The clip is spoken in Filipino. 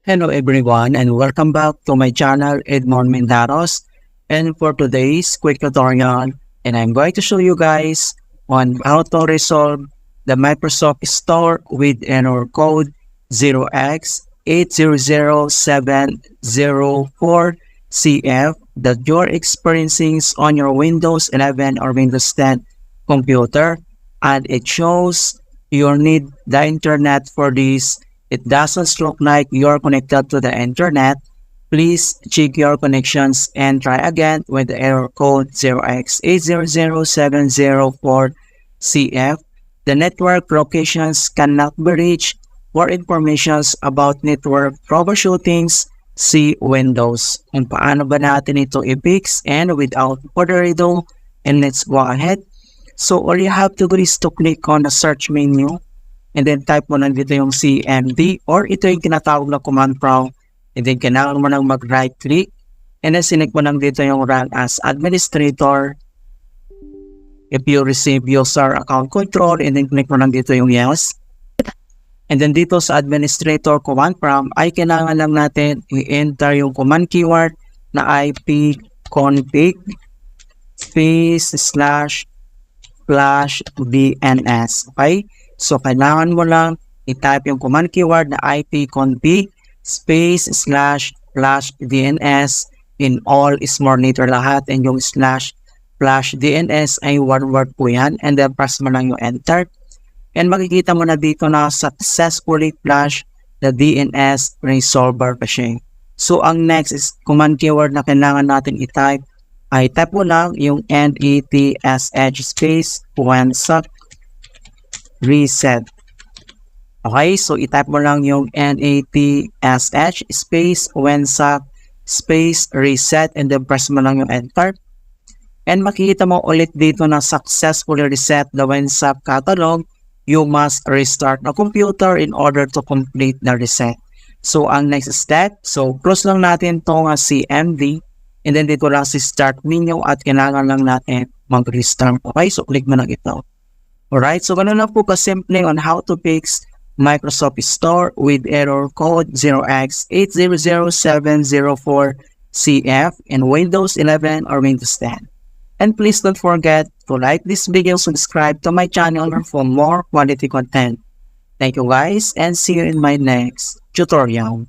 Hello everyone and welcome back to my channel Edmund Mindaros, and for today's quick tutorial, and I'm going to show you guys on how to resolve the Microsoft Store with error code 0x800704cf that you're experiencing on your Windows 11 or Windows 10 computer, and it shows you need the internet for this. It doesn't look like you're connected to the internet. Please check your connections and try again with the error code 0x800704cf. The network locations cannot be reached. For information about network troubleshootings, see Windows. Kung paano ba natin ito i-fix, and without further ado, and let's go ahead. So all you have to do is to click on the search menu. And then type mo lang dito yung CMD, or ito yung kinatawag na command prompt. And then kailangan mo lang mag-right click. And then select mo lang dito yung run as administrator. If you receive user account control, and then click mo lang dito yung yes. And then dito sa administrator command prompt ay kailangan lang natin i-enter yung command keyword na ipconfig //DNS. Okay? So, kailangan mo lang i-type yung command keyword na ipconfig //DNS in all small letter lahat, and yung //DNS ay one word po yan, and then press mo lang yung enter. And makikita mo na dito na successfully flash the DNS resolver phishing. So, ang next is command keyword na kailangan natin i-type ay type mo lang yung netsh space reset. Okay, so i-type mo lang yung netsh space reset, and then press mo lang yung enter. And makikita mo ulit dito na successfully reset the WinSap catalog. You must restart the computer in order to complete the reset. So ang next step, so close lang natin itong CMD, and then dito lang si start menu at kailangan lang natin mag-restart. Okay, so click mo lang ito. Alright, so ganun lang po kasimple on how to fix Microsoft Store with error code 0x800704cf in Windows 11 or Windows 10. And please don't forget to like this video, subscribe to my channel for more quality content. Thank you guys, and see you in my next tutorial.